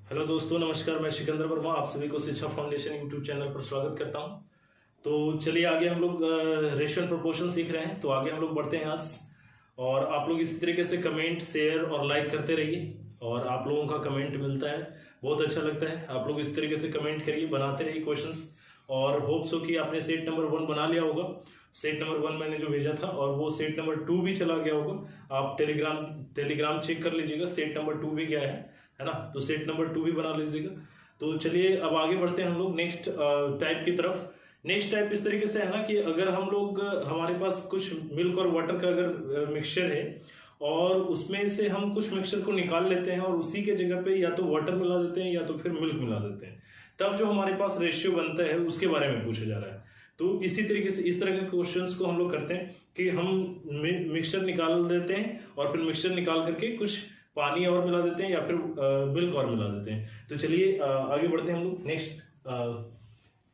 Hello दोस्तों, नमस्कार। मैं सिकंदर वर्मा आप सभी को शिक्षा फाउंडेशन यूट्यूब चैनल पर स्वागत करता हूं। तो चलिए आगे हम लोग रेशियो एंड प्रोपोर्शन सीख रहे हैं। तो आगे हम लोग बढ़ते हैं आज। और आप लोग इसी तरीके से कमेंट, शेयर और लाइक करते रहिए। और आप लोगों का कमेंट मिलता है, बहुत अच्छा लगता है। आप लोग इस तरीके से कमेंट करिए, बनाते रहिए क्वेश्चंस। और होप सो कि आपने सेट नंबर 1 बना लिया होगा। सेट नंबर 1 मैंने जो भेजा था, और वो सेट नंबर 2 भी चला गया होगा। आप टेलीग्राम चेक कर लीजिएगा, सेट नंबर 2 भी गया है ना। तो सेट नंबर 2 भी बना लीजिएगा। तो चलिए अब आगे बढ़ते हैं हम लोग नेक्स्ट टाइप की तरफ। नेक्स्ट टाइप इस तरीके से है ना कि अगर हम लोग हमारे पास कुछ मिल्क और वाटर का अगर मिक्सचर है, और उसमें से हम कुछ मिक्सचर को निकाल लेते हैं और उसी के जगह पे या तो वाटर मिला देते हैं या तो फिर मिल्क मिला देते हैं, तब जो हमारे पास रेशियो बनता है उसके बारे में पूछा जा रहा है। तो इसी तरीके से इस तरह के क्वेश्चंस को हम लोग करते हैं कि हम मिक्सचर निकाल देते हैं और फिर मिक्सचर निकाल करके कुछ पानी और मिला देते हैं या फिर मिल्क और मिला देते हैं। तो चलिए आगे बढ़ते हैं हम लोग नेक्स्ट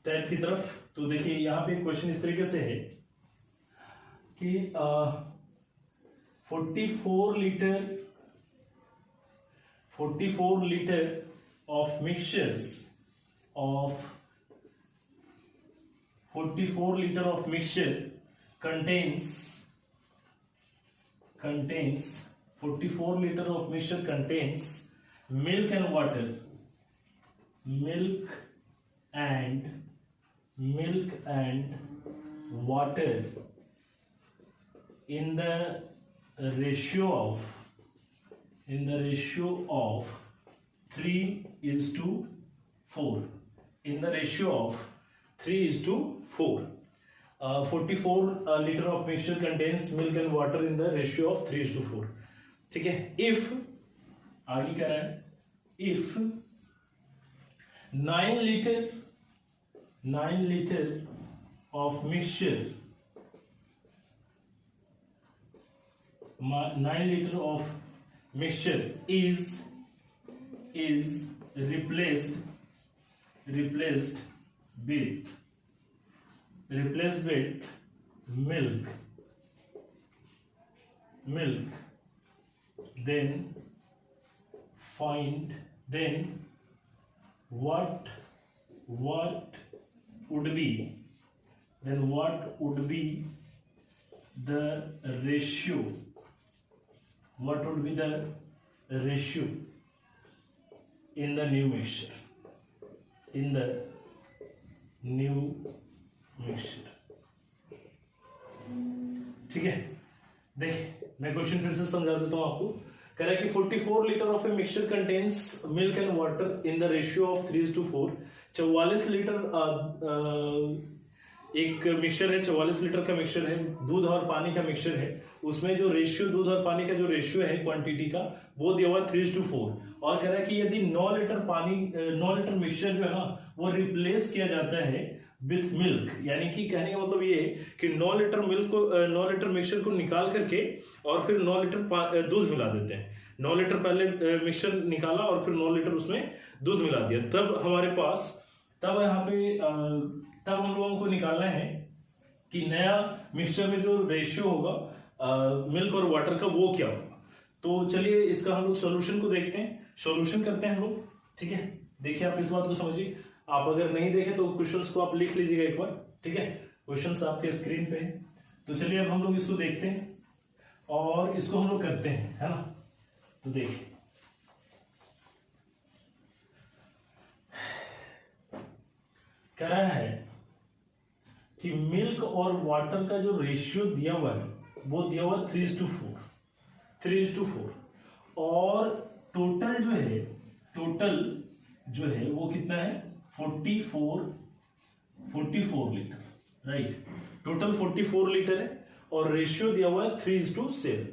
टाइप की तरफ। तो देखिए यहाँ पे क्वेश्चन इस तरीके से है कि 44 litre of mixtures of 44 liter of mixture contains 44 liter of mixture contains milk and water in the ratio of 3:4. In the ratio of 3:4. 44 liter of mixture contains milk and water in the ratio of 3:4. ठीक है। if आगे कह रहा है if 9 liter of mixture 9 liter of mixture is replaced with milk, then what would be the ratio in the new mixture? ठीक है। देखिए मैं क्वेश्चन फिर से समझा देता हूं आपको। कह रहा है कि 44 litre of a mixture contains milk and water in the ratio of 3:4। 44 litre एक मिक्सचर है, 44 लीटर का मिक्सचर है, दूध और पानी का मिक्सचर है। उसमें जो रेशियो, दूध और पानी का जो रेशियो है क्वांटिटी का, वो दिया हुआ 3:4। और कह रहा है कि यदि 9 लीटर मिक्सचर जो है ना वो रिप्लेस किया जाता है विथ मिल्क, यानी कि कहने का मतलब ये है कि 9 लीटर मिक्सचर को निकाल करके और फिर 9 लीटर दूध मिला देते हैं। 9 लीटर पहले मिक्सचर निकाला और फिर 9 लीटर उसमें दूध मिला दिया, तब हमारे पास यहाँ पे तब हम लोगों को निकालना है कि नया मिक्सचर में जो रेशियो होगा मिल्क और वाटर का, वो क्या होगा। तो चलिए इसका हम लोग सॉल्यूशन को देखते हैं, सॉल्यूशन करते हैं हम लोग। ठीक है, देखिए आप इस बात को समझिए। आप अगर नहीं देखें तो क्वेश्चंस को आप लिख लीजिएगा एक बार। ठीक है, क्वेश्चंस आपके स्क्रीन पे है। तो चलिए अब हम लोग इसको देखते हैं और इसको हम लोग करते हैं, है ना। तो देखिए कह रहा है कि मिल्क और वाटर का जो रेशियो दिया हुआ है वो दिया हुआ 3:4। और टोटल जो है वो कितना है 44 लीटर, राइट। टोटल 44 लीटर है और रेशियो दिया हुआ है 3:7।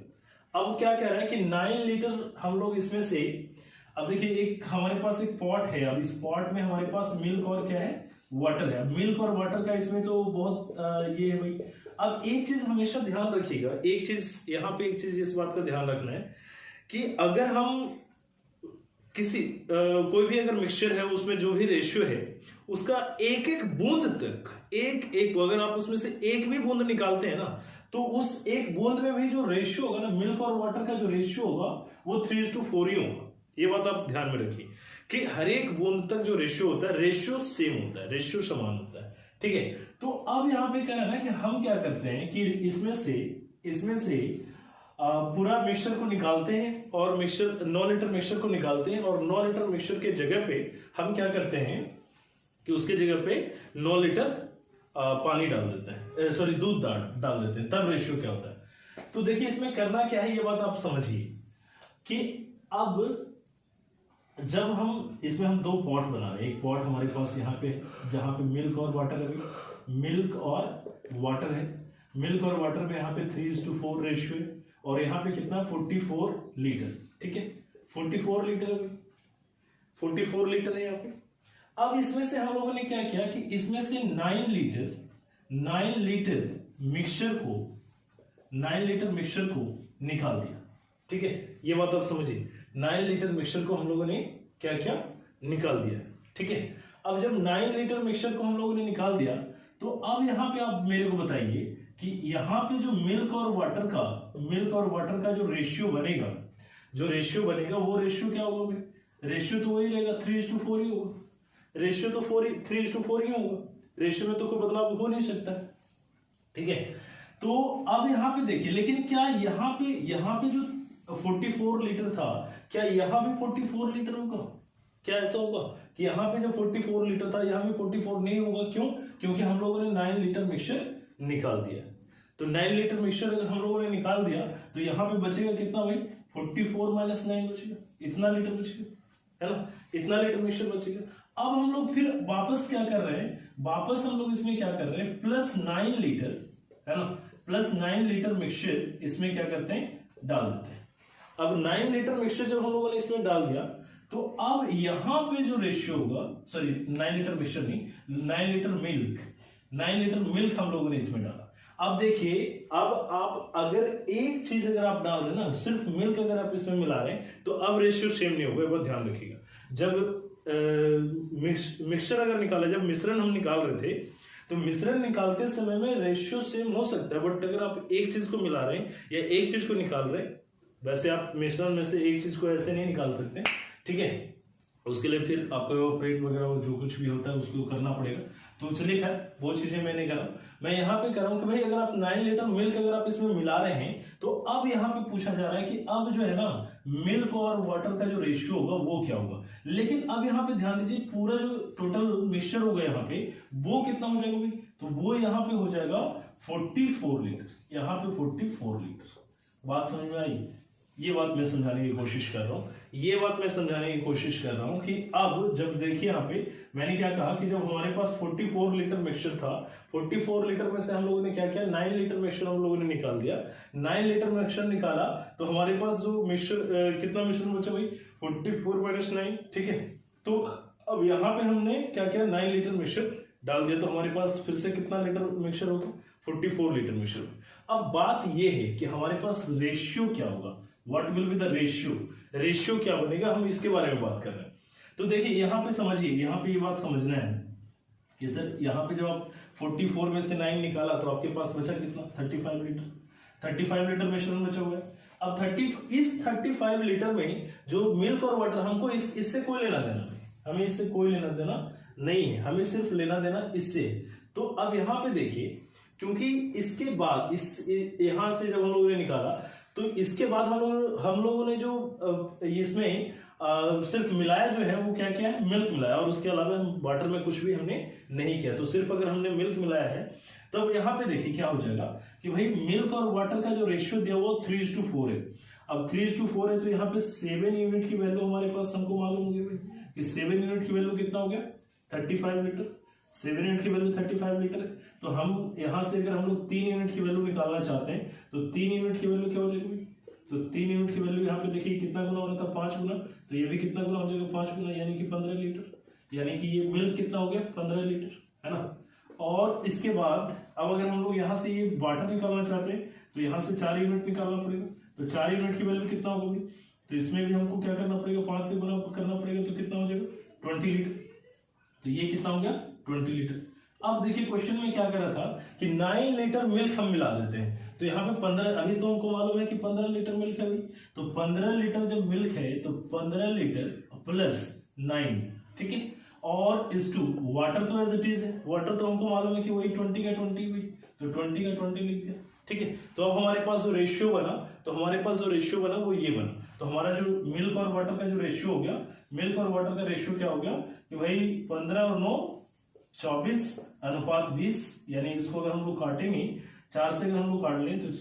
अब क्या कह रहा है कि 9 लीटर हम लोग इसमें से, अब देखिए एक हमारे पास एक पॉट है। अब इस पॉट में हमारे पास मिल्क और क्या है, वाटर है। मिल्क और वाटर का इसमें तो बहुत ये है भाई। अब एक चीज हमेशा ध्यान रखिएगा, एक चीज यहाँ पे, एक चीज इस बात का ध्यान रखना है कि अगर हम किसी कोई भी अगर मिक्सचर है उसमें जो भी रेशियो है उसका एक एक बूंद तक, एक अगर आप उसमें से एक भी बूंद निकालते हैं ना, तो उस एक बूंद में भी जो रेशियो होगा ना, मिल्क और वाटर का जो रेशियो होगा वो 3:4 ही होगा। ये बात आप ध्यान में रखिए कि हर एक बूंद तक जो रेशियो होता है, रेशियो सेम होता है, रेशियो समान होता है। ठीक है, तो अब यहाँ पे क्या है ना कि हम क्या करते हैं कि इसमें से पूरा मिक्सचर को निकालते हैं और मिक्सचर 9 लीटर मिक्सचर को निकालते हैं और 9 लीटर मिक्सचर के जगह पे हम क्या करते हैं कि उसके जगह पे 9 लीटर पानी डाल देते हैं, सॉरी दूध डाल देते हैं। तब रेशियो क्या होता है। तो देखिए इसमें करना क्या है, ये बात आप समझिए कि अब जब हम इसमें हम 2 पॉट बना रहे हैं। एक पॉट हमारे पास यहाँ पे जहां पे मिल्क और वाटर है, मिल्क और वाटर है। मिल्क और वाटर में यहाँ पे 3:4 रेशियो है और यहाँ पे कितना 44 लीटर। ठीक है, 44 लीटर है, 44 लीटर है यहाँ पे। अब इसमें से हम लोगों ने क्या किया कि इसमें से 9 लीटर मिक्सचर को निकाल दिया। ठीक है, ये बात आप समझिए, 9 लीटर मिक्सचर को हम लोगों ने क्या किया, निकाल दिया। ठीक है, अब जब 9 लीटर मिक्सचर को हम लोगों ने निकाल दिया तो अब यहाँ पे आप मेरे को बताइए कि यहाँ पे जो मिल्क और वाटर का जो रेशियो बनेगा, वो रेशियो क्या होगा भाई? रेशियो तो वही रहेगा, 3:4 ही होगा। रेशियो तो 3:4 ही होगा, रेशियो में तो कोई बदलाव हो नहीं सकता। ठीक है, तो अब यहाँ पे देखिए, लेकिन क्या यहाँ पे जो 44 लीटर था, क्या यहाँ भी 44 लीटर होगा? क्या ऐसा होगा कि यहाँ पे जो 44 लीटर था यहाँ पे 44 नहीं होगा? क्यों? क्योंकि हम लोगों ने 9 लीटर मिक्सचर निकाल दिया। तो 9 लीटर मिक्सचर अगर हम लोगों ने निकाल दिया तो यहाँ पे बचेगा कितना भाई? 44 - 9 बचेगा, इतना लीटर बचेगा, है ना, इतना लीटर मिक्सचर बचेगा। अब हम लोग फिर वापस क्या कर रहे हैं, वापस हम लोग इसमें क्या कर रहे हैं, +9 लीटर, है ना, +9 लीटर मिक्सचर इसमें क्या करते हैं, डाल देते हैं। अब 9 लीटर मिक्सचर जब हम लोगों ने इसमें डाल दिया तो अब यहां पे जो रेशियो होगा, सॉरी 9 लीटर मिक्सचर नहीं, 9 लीटर मिल्क हम लोगों ने इसमें डाला। अब देखिए, अब आप अगर एक चीज अगर आप डाल रहे हैं ना, सिर्फ मिल्क अगर आप इसमें मिला रहे हैं तो अब रेशियो सेम नहीं होगा, बहुत ध्यान रखिएगा। जब मिक्सचर अगर निकाला, जब मिश्रण हम निकाल रहे थे तो मिश्रण निकालते समय में रेशियो सेम हो सकता है, बट अगर आप एक चीज को मिला रहे हैं या एक चीज को निकाल रहे हैं, वैसे आप मिश्रण में से एक चीज को ऐसे नहीं निकाल सकते। ठीक है, उसके लिए फिर आपको ऑपरेट वगैरह जो कुछ भी होता है उसको करना पड़ेगा। तो चलिए खैर, वो चीजें मैं नहीं कर रहा हूं। मैं यहाँ पे कर रहा हूं कि भाई अगर आप 9 लीटर मिल्क अगर आप इसमें मिला रहे हैं तो अब यहाँ पे पूछा जा रहा है कि अब जो है ना मिल्क और वाटर का जो रेशियो होगा वो क्या होगा। लेकिन अब यहाँ पे ध्यान दीजिए, पूरा जो टोटल मिक्सचर होगा यहाँ पे वो कितना हो जाएगा भाई? तो वो यहाँ पे हो जाएगा 44 लीटर, यहाँ पे 44 लीटर। बात समझ में आई? ये बात मैं समझाने की कोशिश कर रहा हूं कि अब जब देखिए यहाँ पे मैंने क्या कहा कि जब हमारे पास 44 लीटर मिक्सचर था, 44 लीटर में से हम लोगों ने क्या किया, 9 लीटर मिक्सचर हम लोगों ने निकाल दिया। 9 लीटर मिक्सचर निकाला तो हमारे पास जो मिक्सचर कितना मिक्सचर बचा भाई? 44 - 9। ठीक है, तो अब यहाँ पे हमने क्या किया, 9 लीटर मिक्सचर डाल दिया तो हमारे पास फिर से कितना लीटर मिक्सचर होगा? 44 लीटर मिक्सचर। अब बात यह है कि हमारे पास रेशियो क्या होगा, what will be the ratio क्या बनेगा, हम इसके बारे में बात कर रहे हैं। तो देखिए यहाँ पे समझिए, यहाँ पे ये बात समझना है कि सर यहाँ पे जब आप 44 में से 9 निकाला तो आपके पास बचा कितना? 35 लीटर। 35 लीटर मिश्रण बचा हुआ है। अब 35 लीटर में जो मिल्क और वाटर, हमको इससे कोई लेना देना नहीं, हमें इससे कोई लेना देना नहीं है, हमें सिर्फ लेना देना इससे। तो अब यहाँ पे देखिए, क्योंकि इसके बाद यहां से जब हम लोगों ने निकाला तो इसके बाद हम लोगों ने जो इसमें सिर्फ मिलाया जो है वो क्या किया है, मिल्क मिलाया, और उसके अलावा वाटर में कुछ भी हमने नहीं किया। तो सिर्फ अगर हमने मिल्क मिलाया है तब यहाँ पे देखिए क्या हो जाएगा कि भाई मिल्क और वाटर का जो रेशियो दिया वो 3:4 है। अब 3:4 है तो यहाँ पे 7 यूनिट की वैल्यू हमारे पास हमको मालूम होगी कि 7 यूनिट की वैल्यू कितना हो गया? 35 लीटर। 7 यूनिट की वैल्यू 35 लीटर है। तो हम यहां से अगर हम लोग 3 यूनिट की वैल्यू निकालना चाहते हैं तो 3 यूनिट की वैल्यू क्या हो जाएगी? तो 3 यूनिट की वैल्यू यहाँ पे देखिए कितना गुना हो रहा था, 5 गुना। तो ये भी कितना गुना हो जाएगा? 5 गुना, यानी कि 15 लीटर। यानी कि ये मिल्क कितना हो गया? 15 लीटर, है ना। और इसके बाद अब अगर हम लोग यहाँ से ये वाटर निकालना चाहते हैं तो यहाँ से 4 यूनिट निकालना पड़ेगा। तो 4 यूनिट की वैल्यू कितना होगी? तो इसमें भी हमको क्या करना पड़ेगा? 5 से गुना करना पड़ेगा। तो कितना हो जाएगा? 20 लीटर। तो ये कितना हो गया? 20 लीटर। अब देखिए क्वेश्चन में क्या कर रहा था कि 9 लीटर मिल्क हम मिला देते हैं, तो यहाँ पे 15, अभी तो हमको मालूम है कि 15 लीटर मिल्क है भाई, तो 15 लीटर जब मिल्क है तो 15 लीटर प्लस 9, ठीक है, और इस टू वाटर तो एज इट इज है, वाटर तो हमको मालूम है कि वही 20 का 20 भी, तो 20 का 20 लिख दिया, ठीक है। तो अब हमारे पास जो रेशियो बना, तो हमारे पास जो रेशियो बना वो ये बना, तो हमारा जो मिल्क और वाटर का जो रेशियो हो गया, मिल्क और वाटर का रेशियो क्या हो गया कि भाई 15 और 9 24 अनुपात 20, यानी इसको अगर हम लोग काटेंगे 4 से अगर हम लोग काट लें तो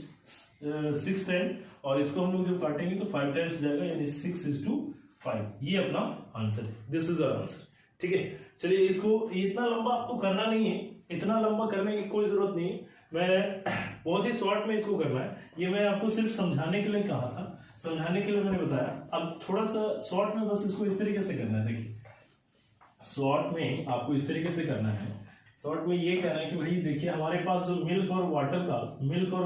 6 टाइम, और इसको हम लोग जब काटेंगे तो 5 टाइम्स जाएगा, यानी 6:5। ये अपना आंसर है, दिस इज आवर आंसर, ठीक है। चलिए इसको इतना लंबा आपको करना नहीं है, इतना लंबा करने की कोई जरूरत नहीं है, मैं बहुत ही शॉर्ट में इसको करना है, ये मैं आपको सिर्फ समझाने के लिए कहा था, समझाने के लिए मैंने बताया। अब थोड़ा सा शॉर्ट में बस इसको इस तरीके से करना है, देखिए शॉर्ट में आपको इस तरीके से करना है, शॉर्ट में ये कहना है कि भाई देखिए हमारे पास जो मिल्क और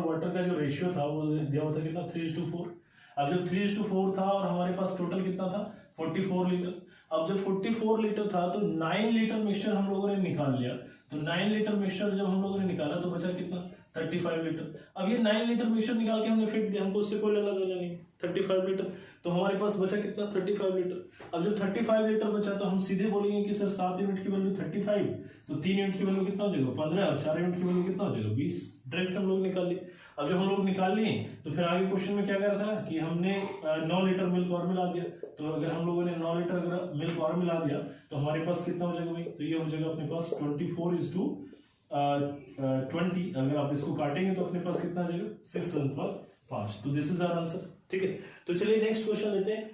वाटर का जो रेशियो था वो दिया हुआ था कितना 3:4। अब जब 3:4 था और हमारे पास टोटल कितना था 44 लीटर, अब जब 44 लीटर था तो 9 लीटर मिक्सचर हम लोगों ने निकाल लिया, तो 9 लीटर मिक्सचर जब हम लोगों ने निकाला तो बचा कितना 35 लीटर। अब ये 9 लीटर मिक्सचर निकाल के हमने फेंक दिया, हमको उससे कोई लेना देना नहीं, 35 लीटर, तो हमारे पास बचा कितना 35 लीटर। अब जब 35 लीटर बचा तो हम सीधे बोलेंगे कि सर 7 यूनिट की वैल्यू 35, तो 3 यूनिट की वैल्यू कितना हो जाएगा 15, और 4 यूनिट की वैल्यू कितना हो जाएगा 20, डायरेक्ट हम लोग निकाल लिए। अब जब हम लोग निकाल लिए तो फिर आगे क्वेश्चन में क्या कर रहा था कि हमने 9 लीटर मिल्क और मिला दिया, तो अगर हम लोगों ने 9 लीटर अगर मिल्क और मिला दिया तो हमारे पास कितना हो जाएगा भाई, तो ये हो जाएगा अपने पास 24:20। अगर आप इसको काटेंगे तो अपने पास कितना आ जाएगा 6:5, तो दिस इज आवर आंसर, ठीक है। तो चलिए नेक्स्ट क्वेश्चन लेते हैं।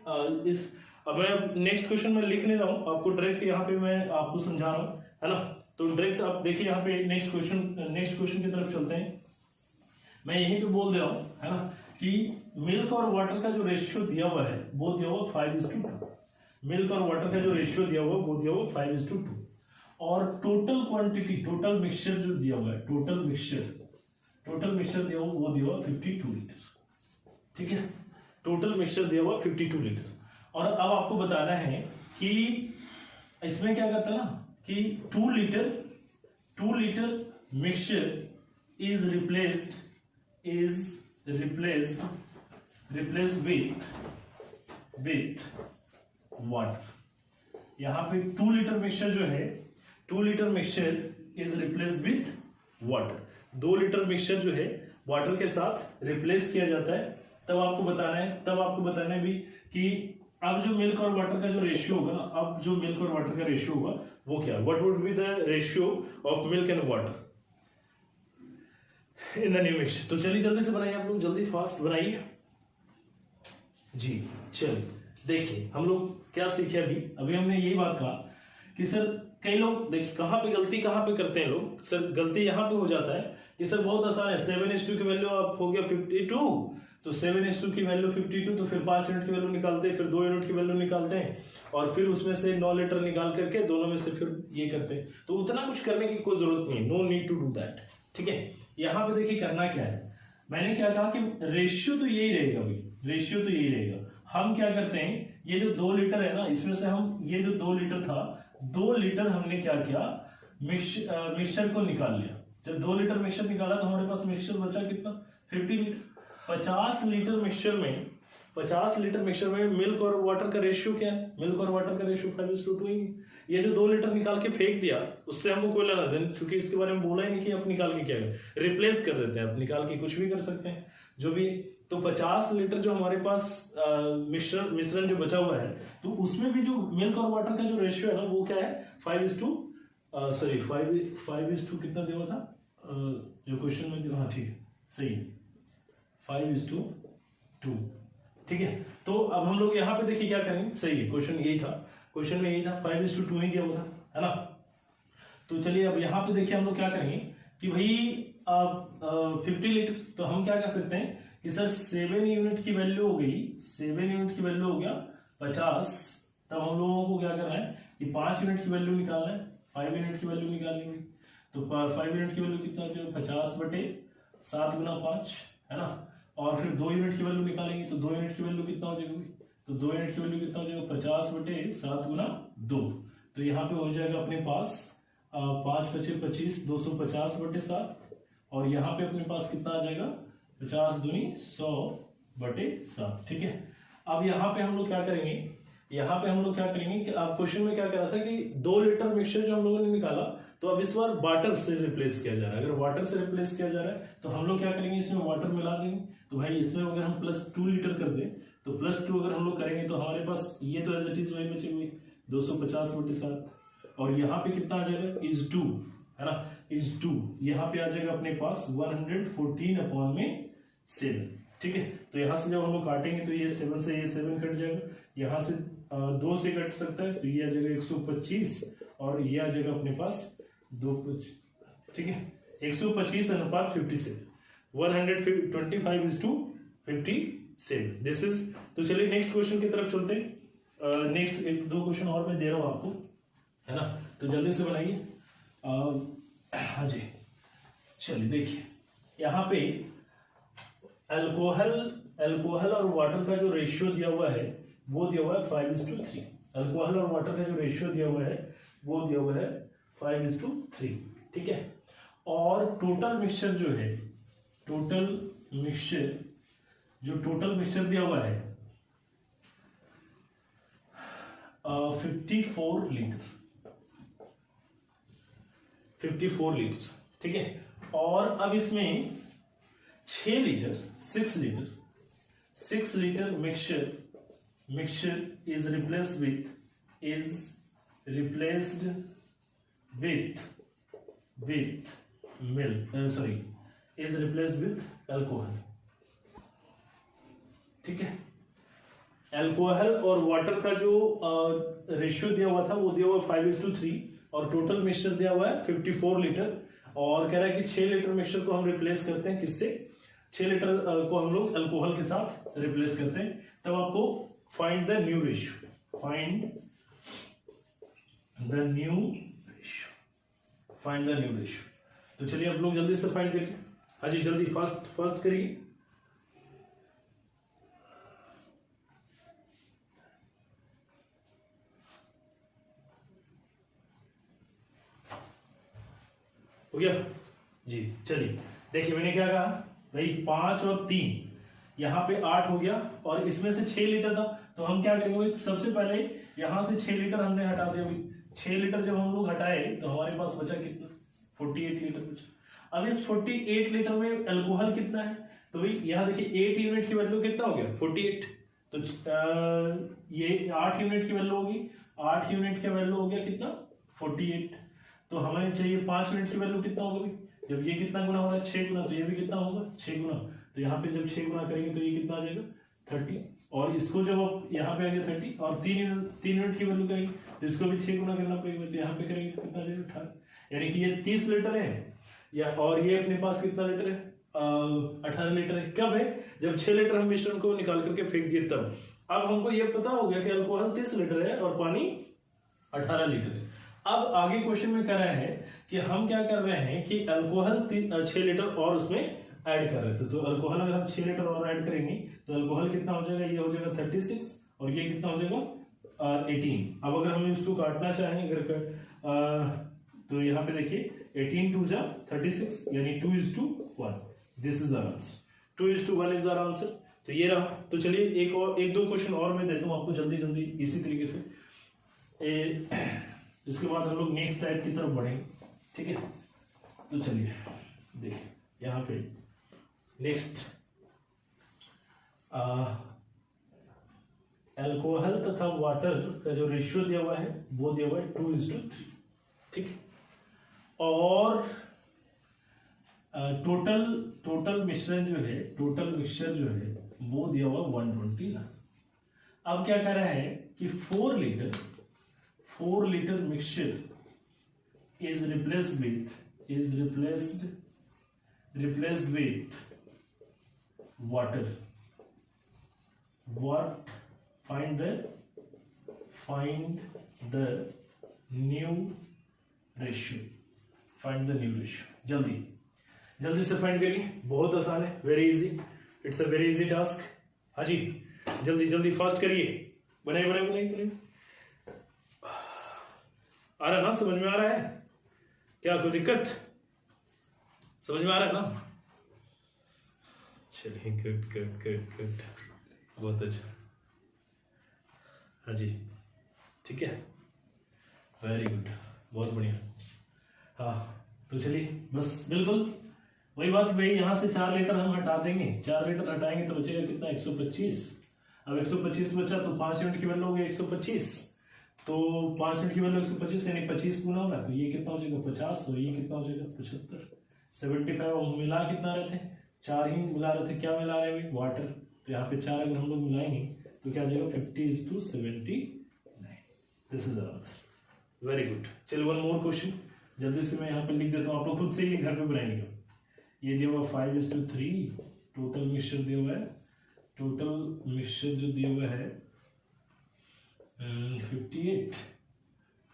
अब मैं नेक्स्ट क्वेश्चन में लिख नहीं रहा हूँ, आपको डायरेक्ट यहाँ पे मैं आपको समझा रहा हूँ, है ना। तो डायरेक्ट आप देखिए यहाँ पे नेक्स्ट क्वेश्चन की तरफ चलते हैं। मैं यहीं पे बोल दे रहा हूँ, है ना, कि मिल्क और वाटर का जो रेशियो दिया हुआ है वो दिया हुआ 5:2। मिल्क और वाटर का जो रेशियो दिया हुआ वो दिया हुआ 5:2, और टोटल क्वांटिटी, टोटल मिक्सचर जो दिया हुआ है, टोटल मिक्सचर दिया हुआ वो दिया हुआ 52 लीटर, ठीक है। टोटल मिक्सचर दिया हुआ 52 लीटर, और अब आपको बताना है कि इसमें क्या करता है ना कि 2 litre mixture is replaced with water. यहां पे 2 लीटर मिक्सचर जो है, 2 litre mixture is replaced with water, 2 litre mixture जो है वाटर के साथ रिप्लेस किया जाता है। तब आपको बताना है भी कि अब जो मिल्क और वाटर का जो रेशियो होगा ना, अब जो मिल्क और वाटर का रेशियो होगा वो क्या, what would be the ratio of milk and water in the new mixture. तो चलिए जल्दी से बनाइए, आप लोग जल्दी फास्ट बनाइए जी। चलिए देखिए हम लोग क्या सीखे अभी हमने यही बात कहा कि सर कई लोग देखिए कहां पे गलती करते हैं लोग, सर गलती यहां पे हो जाता है कि सर बहुत आसान है, 7:2 की वैल्यू आप हो गया 52, तो 7:2 की वैल्यू 52, तो फिर 5 यूनिट की वैल्यू निकालते हैं, फिर 2 यूनिट की वैल्यू निकालते हैं, और फिर उसमें से 9 लीटर निकाल करके दोनों में से फिर ये करते हैं। तो उतना कुछ करने की कोई जरूरत नहीं, no need to do that, ठीक है। यहां पे देखिए करना क्या है, मैंने क्या कहा कि रेशियो तो यही रहेगा भाई, रेशियो तो यही रहेगा। हम क्या करते हैं, ये जो 2 लीटर है ना, इसमें से हम ये जो 2 लीटर था, 2 लीटर हमने क्या किया, मिक्सचर को निकाल लिया। जब 2 लीटर मिक्सचर निकाला तो हमारे पास मिक्सचर बचा कितना 50 लीटर। 50 लीटर मिक्सचर में मिल्क और वाटर का रेशियो क्या है, मिल्क और वाटर का रेशियो 5:2 ही। ये जो 2 लीटर निकाल के फेंक दिया उससे हमको कोई लेना देना, क्योंकि इसके बारे में बोला ही नहीं कि आप निकाल के क्या करें, रिप्लेस कर देते हैं, आप निकाल के कुछ भी कर सकते हैं जो भी। तो 50 लीटर जो हमारे पास मिश्रण जो बचा हुआ है, तो उसमें भी जो मिल्क और वाटर का जो रेशियो है ना वो क्या है 5:2 कितना दिया हुआ था जो क्वेश्चन में दिया, हाँ ठीक है सही है 5:2, ठीक है। तो अब हम लोग यहाँ पे देखिए क्या करेंगे, सही है क्वेश्चन में यही था 5:2 ही दिया हुआ था, है ना। तो चलिए अब यहाँ पे देखिए हम लोग क्या करेंगे कि भाई 50 लीटर, तो हम क्या कर सकते हैं कि सर 7 यूनिट की वैल्यू हो गई, 7 यूनिट की वैल्यू हो गया 50। तब हम लोगों को क्या करना है कि 5 यूनिट की वैल्यू निकालना है, 5 यूनिट की वैल्यू निकालनी है। तो 5 यूनिट की वैल्यू कितना हो जाएगा 50/7 × 5, है ना। और फिर 2 यूनिट की वैल्यू निकालेंगे, तो 2 यूनिट की वैल्यू कितना हो जाएगी, तो 2 यूनिट की वैल्यू कितना हो जाएगा 50/7 × 2। तो यहाँ पे हो जाएगा अपने पास 5 पचे 25, 250/7, और यहाँ पे अपने पास कितना आ जाएगा 50 दूनी 100/7। ठीक है, अब यहाँ पे हम लोग क्या करेंगे, यहाँ पे हम लोग क्या करेंगे कि आप क्वेश्चन में क्या करा था कि 2 लीटर मिक्सचर जो हम लोगों ने निकाला, तो अब इस बार वाटर से रिप्लेस किया जा रहा है। अगर वाटर से रिप्लेस किया जा रहा है तो हम लोग क्या करेंगे, इसमें वाटर मिला देंगे। तो भाई इसमें अगर हम +2 लीटर कर दें तो +2 अगर हम लोग करेंगे तो हमारे पास ये तो एज इट इज वही बची हुई 250/7, और यहाँ पे कितना आ जाएगा इज 2, है ना, इज 2, यहाँ पे आ जाएगा अपने पास 114/7। ठीक है, तो यहाँ से जब हम लोग काटेंगे तो ये 7 से ये 7 कट जाएगा, यहाँ से 2 से कट सकता है तो ये आ जाएगा 125, और ये आ जाएगा अपने पास 2। ठीक है, 125/57, 125:57 दिस इज। तो चलिए नेक्स्ट क्वेश्चन की तरफ चलते हैं। नेक्स्ट 1-2 क्वेश्चन और मैं दे रहा हूं आपको, है ना, तो जल्दी से बनाइए। हाँ जी, चलिए देखिए यहाँ पे अल्कोहल और वाटर का जो रेशियो दिया हुआ है वो दिया हुआ है 5:3। अल्कोहल और वाटर का जो रेशियो दिया हुआ है वो दिया हुआ है 5:3। ठीक है, और टोटल मिक्सचर जो है, टोटल मिक्सचर दिया हुआ है 54 लीटर। ठीक है, और अब इसमें 6 litre mixture is replaced with alcohol. ठीक है, अल्कोहल और वाटर का जो रेशियो दिया हुआ था वो दिया हुआ 5:3, और टोटल मिक्सचर दिया हुआ है 54 लीटर, और कह रहा है कि 6 लीटर मिक्सचर को हम रिप्लेस करते हैं किससे, 6 लीटर को हम लोग अल्कोहल के साथ रिप्लेस करते हैं। तब आपको फाइंड द न्यू रेशियो, तो चलिए आप लोग जल्दी से फाइंड करिए। हाँ जी, जल्दी फास्ट करिए। हो गया जी। चलिए देखिए मैंने क्या कहा भाई, 5 और 3 यहाँ पे 8 हो गया, और इसमें से 6 लीटर था, तो हम क्या करेंगे, सबसे पहले यहां से 6 लीटर हमने हटा दिया। 6 लीटर जब हम लोग हटाए तो हमारे पास बचा कितना, 48 लीटर बचा। अब इस 48 लीटर में अल्कोहल कितना है, तो भाई यहाँ देखिए 8 यूनिट की वैल्यू कितना हो गया 48, तो ये 8 यूनिट की वैल्यू होगी, 8 यूनिट की वैल्यू हो गया कितना 48, तो हमें चाहिए 5 यूनिट की वैल्यू कितना होगी, जब ये कितना गुना हो रहा है 6 गुना, तो ये भी कितना होगा 6 गुना, तो यहाँ पे जब 6 गुना करेंगे तो ये कितना आ जाएगा 30, और इसको जब आप यहाँ पे आ गया 30, और 3 यूनिट की वैल्यू करेंगे तो इसको भी 6 गुना करना पड़ेगा, तो यहाँ पे करेंगे तो कितना आ जाएगा 18, यानी कि ये 30 लीटर है या, और ये अपने पास कितना लीटर है 18 लीटर है। कब है, जब 6 लीटर हम मिश्रण को निकाल करके फेंक दिए तब। अब हमको ये पता हो गया कि अल्कोहल 30 लीटर है और पानी 18 लीटर है। अब आगे क्वेश्चन में कह रहा है कि हम क्या कर रहे हैं कि अल्कोहल 6 लीटर और उसमें ऐड कर रहे थे, तो अल्कोहल अगर हम 6 लीटर और ऐड करेंगे तो अल्कोहल कितना हो जाएगा, ये हो जाएगा 36, और ये कितना हो जाएगा 18। अब अगर हम इसको काटना चाहें अगर तो यहाँ पे देखिए 18 2 जा 36, यानी 2:1, this is our answer, 2:1 is our answer. तो ये रहा। तो चलिए एक दो क्वेश्चन और मैं देता हूँ आपको जल्दी इसी तरीके से, इसके बाद हम लोग नेक्स्ट टाइप की तरफ बढ़ेंगे। ठीक है, तो चलिए देखिए यहाँ पे नेक्स्ट अल्कोहल तथा वाटर का जो रेशियो दिया हुआ है वो दिया हुआ है 2:3। ठीक है, और टोटल मिश्रण जो है, टोटल मिक्सचर जो है वो दिया हुआ 120 लाख। अब क्या कह रहा है कि 4 litre mixture is replaced with water. What? Find the new ratio. Find the new ratio. जल्दी से फाइंड करिए, बहुत आसान है, very easy, it's a very easy task. हाँ जी, जल्दी फास्ट करिए, बनाइए। आ रहा ना, समझ में आ रहा है? क्या कोई दिक्कत समझ में आ रहा है ना? चलिए गुड गुड गुड गुड, बहुत अच्छा। हाँ जी ठीक है, वेरी गुड, बहुत बढ़िया। हाँ तो चलिए बस बिल्कुल वही बात भाई, यहाँ से 4 लीटर हम हटा देंगे, 4 लीटर हटाएंगे तो बचेगा कितना, 125। अब 125 बचा तो 5 यूनिट की वैल्यू हो गई 125, तो 5 यूनिट की वैल्यू 125 यानी 25 गुना होगा, तो ये कितना हो जाएगा 50, और ये कितना हो जाएगा 75, 75। और मिला कितना रहे थे, 4 ही मिला रहे थे, क्या मिला रहे हैं वाटर, तो यहाँ पे 4 अगर हम लोग मिलाएंगे तो क्या आ जाएगा 50:79, this is the answer. Very good. चलिए वन मोर क्वेश्चन जल्दी से मैं यहाँ पे लिख देता हूँ, आप लोग खुद से ये घर पे बनाएंगे। ये दिया हुआ 5:3, टोटल मिक्सचर दिया हुआ है, टोटल मिक्सचर जो दिया हुआ है 58,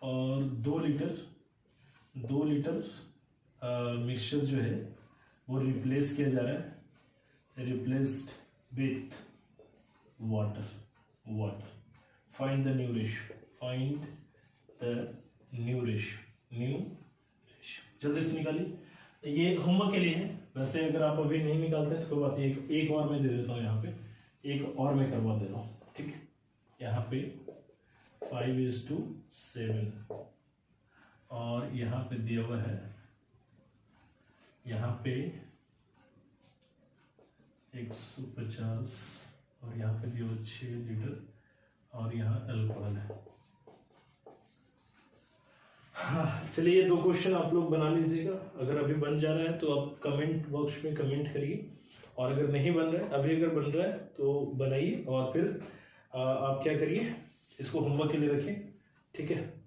और 2 लीटर मिक्सचर जो है वो रिप्लेस किया जा रहा है, replaced with water. Find the new ratio, find the new ratio, जल्दी से निकालिए। ये होमवर्क के लिए है, वैसे अगर आप अभी नहीं निकालते तो कोई बात नहीं, एक और मैं दे देता हूँ, यहाँ पे एक और मैं करवा दे रहा हूँ, ठीक है। यहाँ पे 5:7, और यहाँ पे दिया हुआ है, यहाँ पे 150, और यहाँ पे दिया हुआ 6 लीटर, और यहाँ अल्कोहल है। हाँ चलिए ये 2 क्वेश्चन आप लोग बना लीजिएगा, अगर अभी बन जा रहा है तो आप कमेंट बॉक्स में कमेंट करिए, और अगर नहीं बन रहा है, अभी अगर बन रहा है तो बनाइए, और फिर आप क्या करिए, इसको होमवर्क के लिए रखिए, ठीक है।